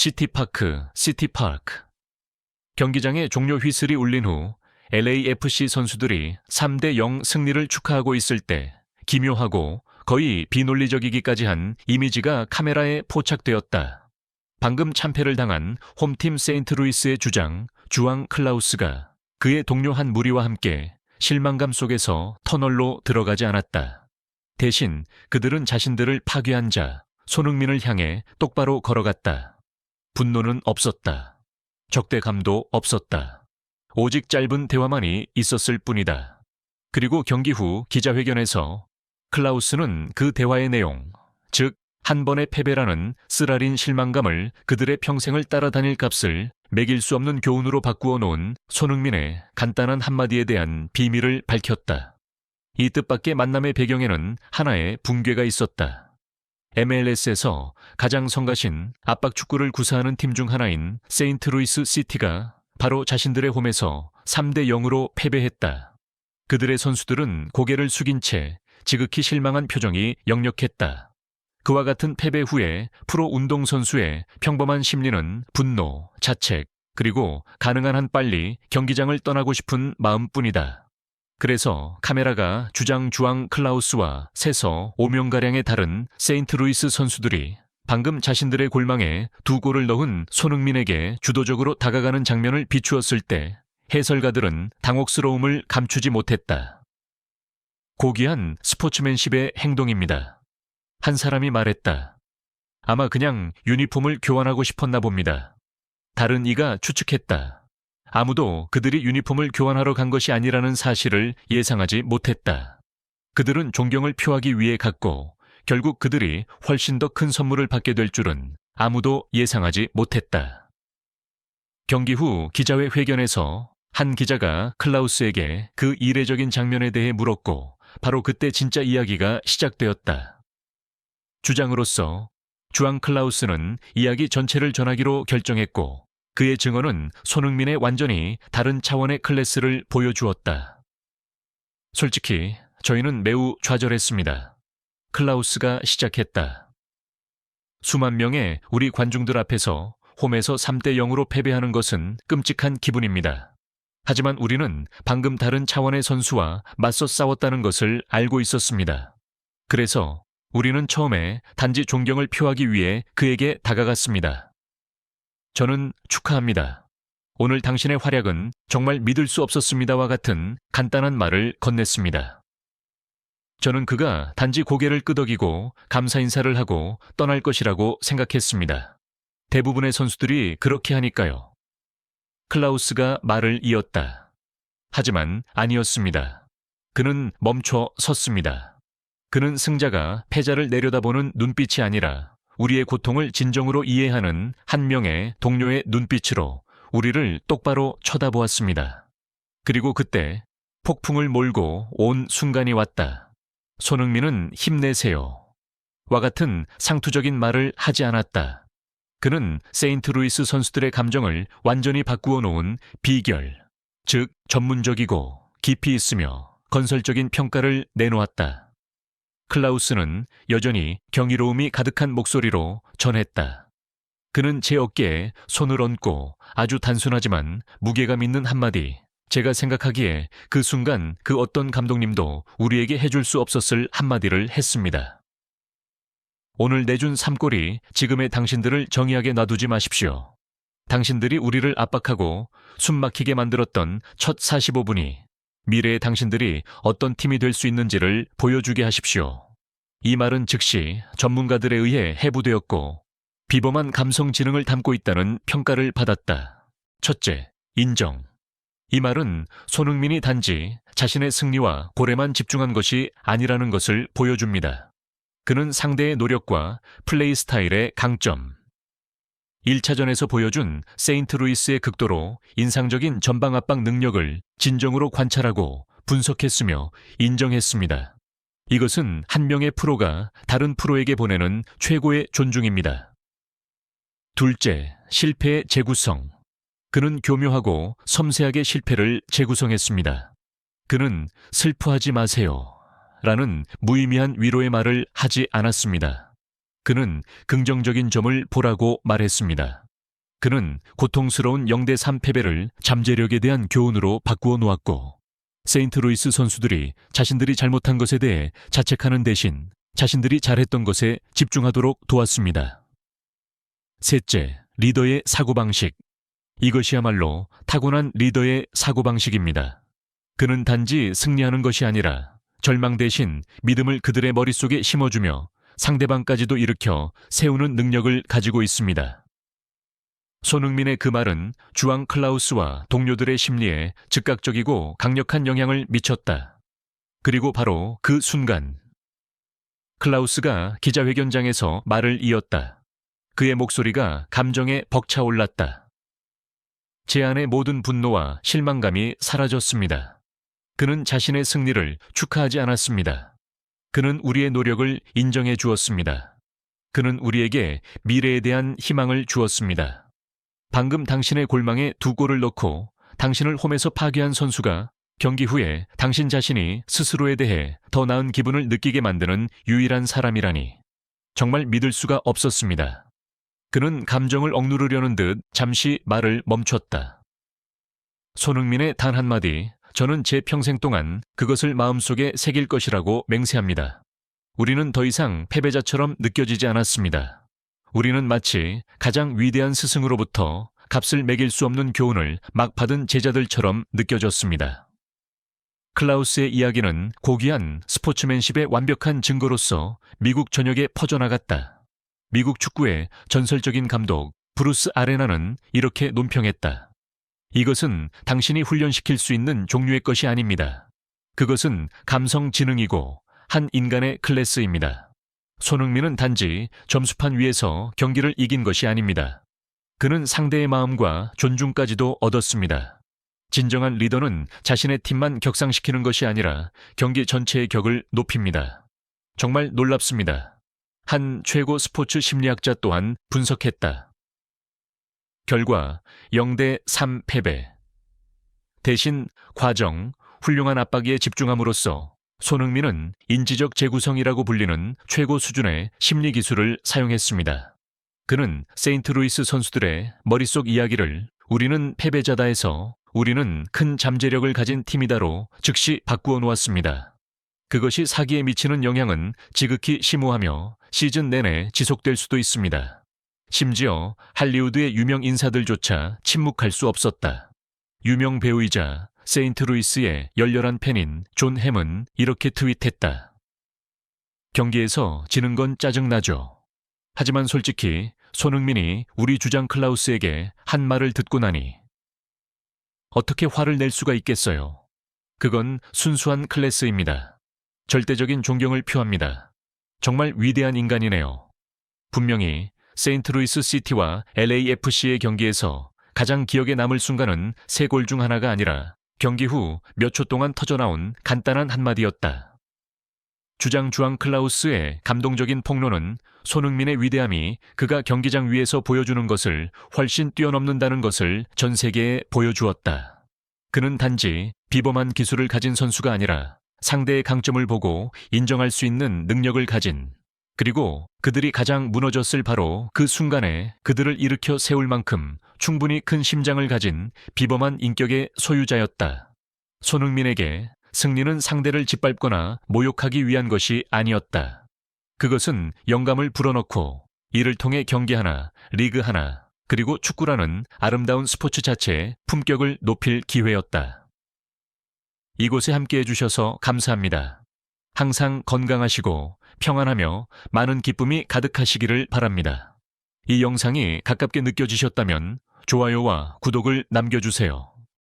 시티파크, 시티파크. 경기장에 종료 휘슬이 울린 후 LAFC 선수들이 3대0 승리를 축하하고 있을 때 기묘하고 거의 비논리적이기까지 한 이미지가 카메라에 포착되었다. 방금 참패를 당한 홈팀 세인트루이스의 주장 주앙 클라우스가 그의 동료 한 무리와 함께 실망감 속에서 터널로 들어가지 않았다. 대신 그들은 자신들을 파괴한 자 손흥민을 향해 똑바로 걸어갔다. 분노는 없었다. 적대감도 없었다. 오직 짧은 대화만이 있었을 뿐이다. 그리고 경기 후 기자회견에서 클라우스는 그 대화의 내용, 즉 한 번의 패배라는 쓰라린 실망감을 그들의 평생을 따라다닐 값을 매길 수 없는 교훈으로 바꾸어 놓은 손흥민의 간단한 한마디에 대한 비밀을 밝혔다. 이 뜻밖의 만남의 배경에는 하나의 붕괴가 있었다. MLS에서 가장 성가신 압박 축구를 구사하는 팀 중 하나인 세인트루이스 시티가 바로 자신들의 홈에서 3대0으로 패배했다. 그들의 선수들은 고개를 숙인 채 지극히 실망한 표정이 역력했다. 그와 같은 패배 후에 프로 운동선수의 평범한 심리는 분노, 자책, 그리고 가능한 한 빨리 경기장을 떠나고 싶은 마음뿐이다. 그래서 카메라가 주장 주앙 클라우스와 세서 5명가량의 다른 세인트루이스 선수들이 방금 자신들의 골망에 2골을 넣은 손흥민에게 주도적으로 다가가는 장면을 비추었을 때 해설가들은 당혹스러움을 감추지 못했다. 고귀한 스포츠맨십의 행동입니다. 한 사람이 말했다. 아마 그냥 유니폼을 교환하고 싶었나 봅니다. 다른 이가 추측했다. 아무도 그들이 유니폼을 교환하러 간 것이 아니라는 사실을 예상하지 못했다. 그들은 존경을 표하기 위해 갔고 결국 그들이 훨씬 더 큰 선물을 받게 될 줄은 아무도 예상하지 못했다. 경기 후 기자회견에서 한 기자가 클라우스에게 그 이례적인 장면에 대해 물었고 바로 그때 진짜 이야기가 시작되었다. 주장으로서 주앙 클라우스는 이야기 전체를 전하기로 결정했고 그의 증언은 손흥민의 완전히 다른 차원의 클래스를 보여주었다. 솔직히 저희는 매우 좌절했습니다. 클라우스가 시작했다. 수만 명의 우리 관중들 앞에서 홈에서 3대0으로 패배하는 것은 끔찍한 기분입니다. 하지만 우리는 방금 다른 차원의 선수와 맞서 싸웠다는 것을 알고 있었습니다. 그래서 우리는 처음에 단지 존경을 표하기 위해 그에게 다가갔습니다. 저는 축하합니다. 오늘 당신의 활약은 정말 믿을 수 없었습니다와 같은 간단한 말을 건넸습니다. 저는 그가 단지 고개를 끄덕이고 감사 인사를 하고 떠날 것이라고 생각했습니다. 대부분의 선수들이 그렇게 하니까요. 클라우스가 말을 이었다. 하지만 아니었습니다. 그는 멈춰 섰습니다. 그는 승자가 패자를 내려다보는 눈빛이 아니라 우리의 고통을 진정으로 이해하는 한 명의 동료의 눈빛으로 우리를 똑바로 쳐다보았습니다. 그리고 그때 폭풍을 몰고 온 순간이 왔다. 손흥민은 힘내세요. 와 같은 상투적인 말을 하지 않았다. 그는 세인트루이스 선수들의 감정을 완전히 바꾸어 놓은 비결, 즉 전문적이고 깊이 있으며 건설적인 평가를 내놓았다. 클라우스는 여전히 경이로움이 가득한 목소리로 전했다. 그는 제 어깨에 손을 얹고 아주 단순하지만 무게감 있는 한마디, 제가 생각하기에 그 순간 그 어떤 감독님도 우리에게 해줄 수 없었을 한마디를 했습니다. 오늘 내준 3골이 지금의 당신들을 정의하게 놔두지 마십시오. 당신들이 우리를 압박하고 숨막히게 만들었던 첫 45분이 미래의 당신들이 어떤 팀이 될 수 있는지를 보여주게 하십시오. 이 말은 즉시 전문가들에 의해 해부되었고 비범한 감성 지능을 담고 있다는 평가를 받았다. 첫째, 인정. 이 말은 손흥민이 단지 자신의 승리와 골에만 집중한 것이 아니라는 것을 보여줍니다. 그는 상대의 노력과 플레이 스타일의 강점, 1차전에서 보여준 세인트루이스의 극도로 인상적인 전방 압박 능력을 진정으로 관찰하고 분석했으며 인정했습니다. 이것은 한 명의 프로가 다른 프로에게 보내는 최고의 존중입니다. 둘째, 실패의 재구성. 그는 교묘하고 섬세하게 실패를 재구성했습니다. 그는 슬퍼하지 마세요 라는 무의미한 위로의 말을 하지 않았습니다. 그는 긍정적인 점을 보라고 말했습니다. 그는 고통스러운 0대3 패배를 잠재력에 대한 교훈으로 바꾸어 놓았고, 세인트루이스 선수들이 자신들이 잘못한 것에 대해 자책하는 대신 자신들이 잘했던 것에 집중하도록 도왔습니다. 셋째, 리더의 사고방식. 이것이야말로 타고난 리더의 사고방식입니다. 그는 단지 승리하는 것이 아니라 절망 대신 믿음을 그들의 머릿속에 심어주며 상대방까지도 일으켜 세우는 능력을 가지고 있습니다. 손흥민의 그 말은 주앙 클라우스와 동료들의 심리에 즉각적이고 강력한 영향을 미쳤다. 그리고 바로 그 순간 클라우스가 기자회견장에서 말을 이었다. 그의 목소리가 감정에 벅차올랐다. 제 안의 모든 분노와 실망감이 사라졌습니다. 그는 자신의 승리를 축하하지 않았습니다. 그는 우리의 노력을 인정해 주었습니다. 그는 우리에게 미래에 대한 희망을 주었습니다. 방금 당신의 골망에 2골을 넣고 당신을 홈에서 파괴한 선수가 경기 후에 당신 자신이 스스로에 대해 더 나은 기분을 느끼게 만드는 유일한 사람이라니 정말 믿을 수가 없었습니다. 그는 감정을 억누르려는 듯 잠시 말을 멈췄다. 손흥민의 단 한마디, 저는 제 평생 동안 그것을 마음속에 새길 것이라고 맹세합니다. 우리는 더 이상 패배자처럼 느껴지지 않았습니다. 우리는 마치 가장 위대한 스승으로부터 값을 매길 수 없는 교훈을 막 받은 제자들처럼 느껴졌습니다. 클라우스의 이야기는 고귀한 스포츠맨십의 완벽한 증거로서 미국 전역에 퍼져나갔다. 미국 축구의 전설적인 감독 브루스 아레나는 이렇게 논평했다. 이것은 당신이 훈련시킬 수 있는 종류의 것이 아닙니다. 그것은 감성 지능이고 한 인간의 클래스입니다. 손흥민은 단지 점수판 위에서 경기를 이긴 것이 아닙니다. 그는 상대의 마음과 존중까지도 얻었습니다. 진정한 리더는 자신의 팀만 격상시키는 것이 아니라 경기 전체의 격을 높입니다. 정말 놀랍습니다. 한 최고 스포츠 심리학자 또한 분석했다. 결과 0대3 패배. 대신 과정, 훌륭한 압박에 집중함으로써 손흥민은 인지적 재구성이라고 불리는 최고 수준의 심리 기술을 사용했습니다. 그는 세인트루이스 선수들의 머릿속 이야기를 우리는 패배자다에서 우리는 큰 잠재력을 가진 팀이다로 즉시 바꾸어 놓았습니다. 그것이 사기에 미치는 영향은 지극히 심오하며 시즌 내내 지속될 수도 있습니다. 심지어 할리우드의 유명 인사들조차 침묵할 수 없었다. 유명 배우이자 세인트루이스의 열렬한 팬인 존 햄은 이렇게 트윗했다. 경기에서 지는 건 짜증나죠. 하지만 솔직히 손흥민이 우리 주장 클라우스에게 한 말을 듣고 나니 어떻게 화를 낼 수가 있겠어요. 그건 순수한 클래스입니다. 절대적인 존경을 표합니다. 정말 위대한 인간이네요. 분명히 세인트루이스 시티와 LAFC의 경기에서 가장 기억에 남을 순간은 3골 중 하나가 아니라 경기 후 몇 초 동안 터져나온 간단한 한마디였다. 주장 주앙 클라우스의 감동적인 폭로는 손흥민의 위대함이 그가 경기장 위에서 보여주는 것을 훨씬 뛰어넘는다는 것을 전 세계에 보여주었다. 그는 단지 비범한 기술을 가진 선수가 아니라 상대의 강점을 보고 인정할 수 있는 능력을 가진, 그리고 그들이 가장 무너졌을 바로 그 순간에 그들을 일으켜 세울 만큼 충분히 큰 심장을 가진 비범한 인격의 소유자였다. 손흥민에게 승리는 상대를 짓밟거나 모욕하기 위한 것이 아니었다. 그것은 영감을 불어넣고 이를 통해 경기 하나, 리그 하나, 그리고 축구라는 아름다운 스포츠 자체의 품격을 높일 기회였다. 이곳에 함께해 주셔서 감사합니다. 항상 건강하시고 평안하며 많은 기쁨이 가득하시기를 바랍니다. 이 영상이 가깝게 느껴지셨다면 좋아요와 구독을 남겨주세요.